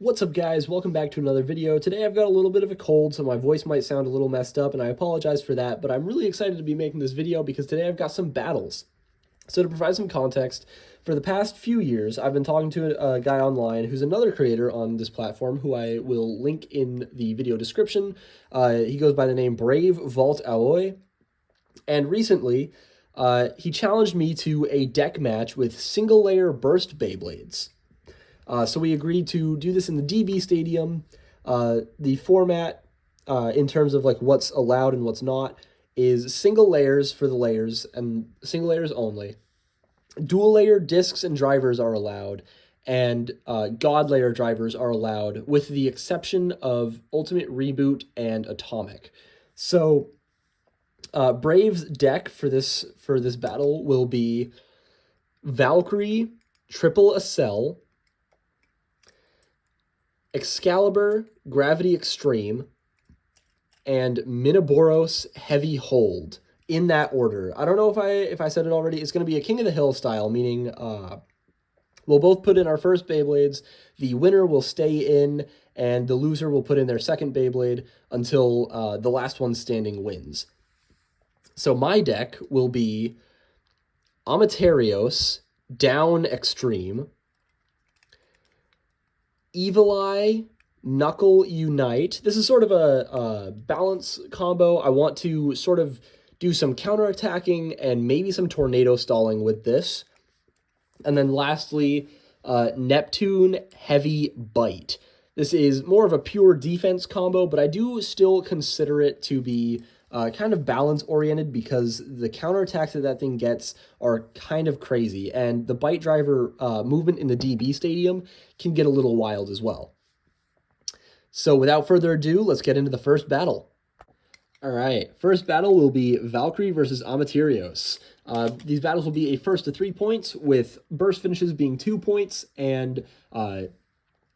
What's up, guys? Welcome back to another video. Today I've got a little bit of a cold, so my voice might sound a little messed up, and I apologize for that, but I'm really excited to be making this video because today I've got some battles. So to provide some context, for the past few years, I've been talking to a guy online who's another creator on this platform who I will link in the video description. He goes by the name Brave Vault Alloy, and recently he challenged me to a deck match with single-layer burst Beyblades. So we agreed to do this in the DB Stadium. The format, in terms of like what's allowed and what's not, is single layers for the layers and single layers only. Dual layer discs and drivers are allowed, and God layer drivers are allowed, with the exception of Ultimate Reboot and Atomic. So Brave's deck for this battle will be Valkyrie, Triple Accel, Excalibur, Gravity Extreme, and Minoboros Heavy Hold, in that order. I don't know if I said it already. It's going to be a King of the Hill style, meaning we'll both put in our first Beyblades, the winner will stay in, and the loser will put in their second Beyblade until the last one standing wins. So my deck will be Amaterios, Down Extreme, Evil Eye, Knuckle Unite. This is sort of a balance combo. I want to sort of do some counterattacking and maybe some tornado stalling with this. And then lastly, Neptune Heavy Bite. This is more of a pure defense combo, but I do still consider it to be kind of balance-oriented because the counterattacks that thing gets are kind of crazy, and the bite driver movement in the DB Stadium can get a little wild as well. So without further ado, let's get into the first battle. All right, first battle will be Valkyrie versus Amaterios. These battles will be a first to 3 points, with burst finishes being 2 points, and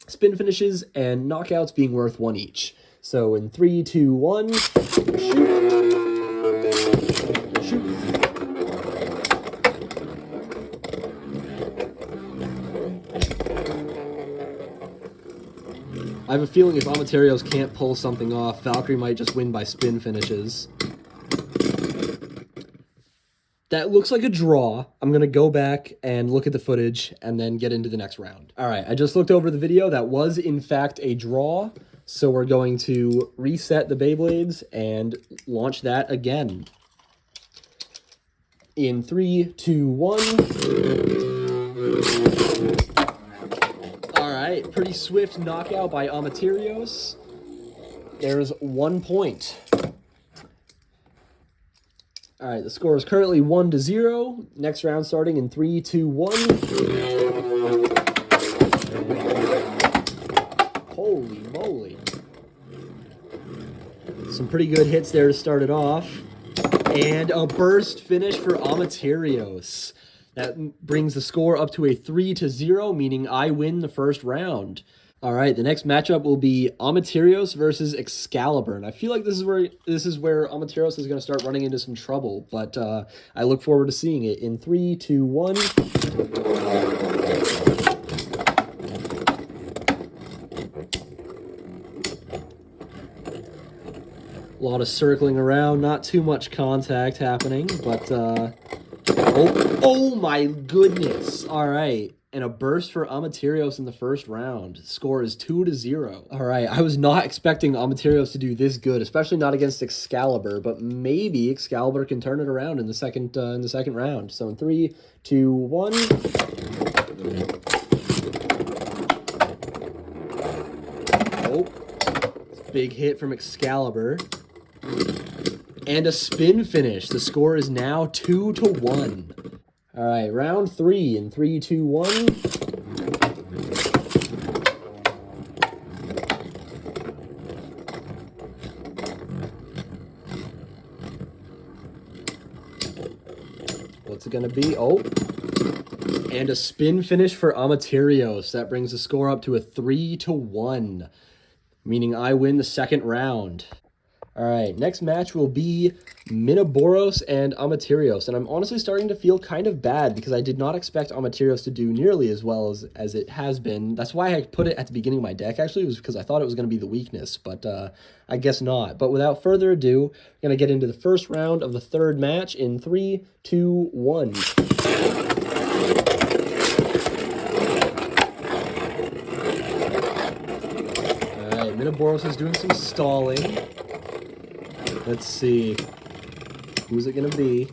spin finishes and knockouts being worth 1 each. So in 3, 2, 1, shoot. Shoot. I have a feeling if Amaterios can't pull something off, Valkyrie might just win by spin finishes. That looks like a draw. I'm going to go back and look at the footage and then get into the next round. All right, I just looked over the video. That was, in fact, a draw. So we're going to reset the Beyblades and launch that again. In 3, 2, 1. All right, pretty swift knockout by Amaterios. There's 1 point. All right, the score is currently 1-0. Next round starting in 3, 2, 1. Holy moly. Some pretty good hits there to start it off. And a burst finish for Amaterios. That brings the score up to a 3-0, meaning I win the first round. All right, the next matchup will be Amaterios versus Excalibur, and I feel like this is where Amaterios is going to start running into some trouble, but I look forward to seeing it. In 3, 2, 1. A lot of circling around, not too much contact happening, but oh my goodness! All right. And a burst for Amaterios in the first round. Score is 2-0. All right, I was not expecting Amaterios to do this good, especially not against Excalibur, but maybe Excalibur can turn it around in the second round. So in 3, 2, 1. Oh, big hit from Excalibur. And a spin finish. The score is now 2-1. All right, round 3 in 3, 2, 1. What's it gonna be? Oh, and a spin finish for Amaterios. That brings the score up to a 3-1, meaning I win the second round. All right, next match will be Minoboros and Amaterios, and I'm honestly starting to feel kind of bad because I did not expect Amaterios to do nearly as well as it has been. That's why I put it at the beginning of my deck, actually, was because I thought it was going to be the weakness, but I guess not. But without further ado, we're going to get into the first round of the third match in 3, 2, 1. Minoboros is doing some stalling. Let's see. Who's it going to be?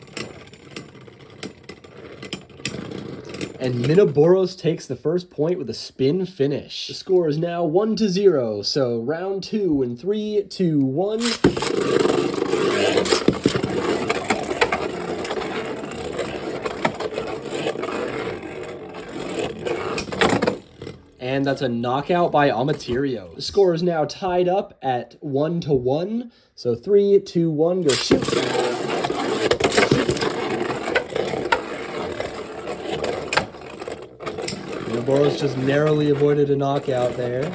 And Minoboros takes the first point with a spin finish. The score is now 1-0. So round 2 in 3, 2, 1. And that's a knockout by Amaterios. The score is now tied up at 1-1. So 3, 2, 1, go shoot. Minoboros just narrowly avoided a knockout there.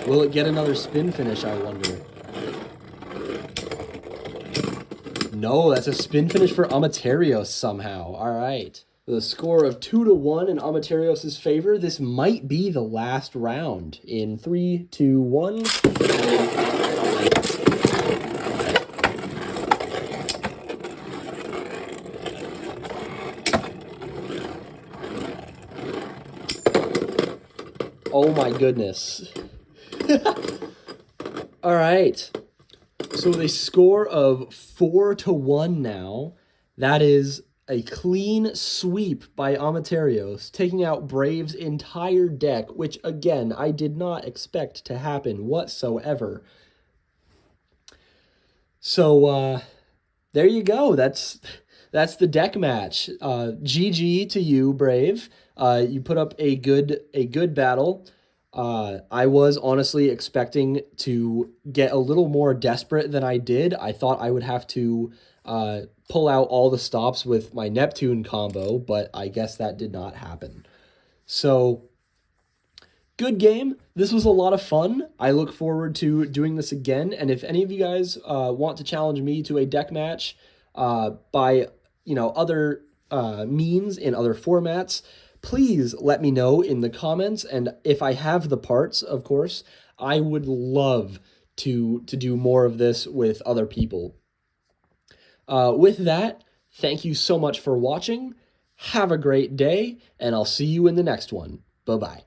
Will it get another spin finish, I wonder? No, that's a spin finish for Amaterios somehow. All right. With a score of 2-1 in Amaterios' favor, this might be the last round. In 3, 2, 1. Oh my goodness. All right. So with a score of 4-1 now, that is a clean sweep by Amaterios, taking out Brave's entire deck, which, again, I did not expect to happen whatsoever. So, there you go. That's the deck match. GG to you, Brave. You put up a good battle. I was honestly expecting to get a little more desperate than I did. I thought I would have to pull out all the stops with my Neptune combo, but I guess that did not happen. So, good game. This was a lot of fun. I look forward to doing this again, and if any of you guys want to challenge me to a deck match by, other means in other formats, please let me know in the comments, and if I have the parts, of course, I would love to do more of this with other people. With that, thank you so much for watching. Have a great day, and I'll see you in the next one. Bye-bye.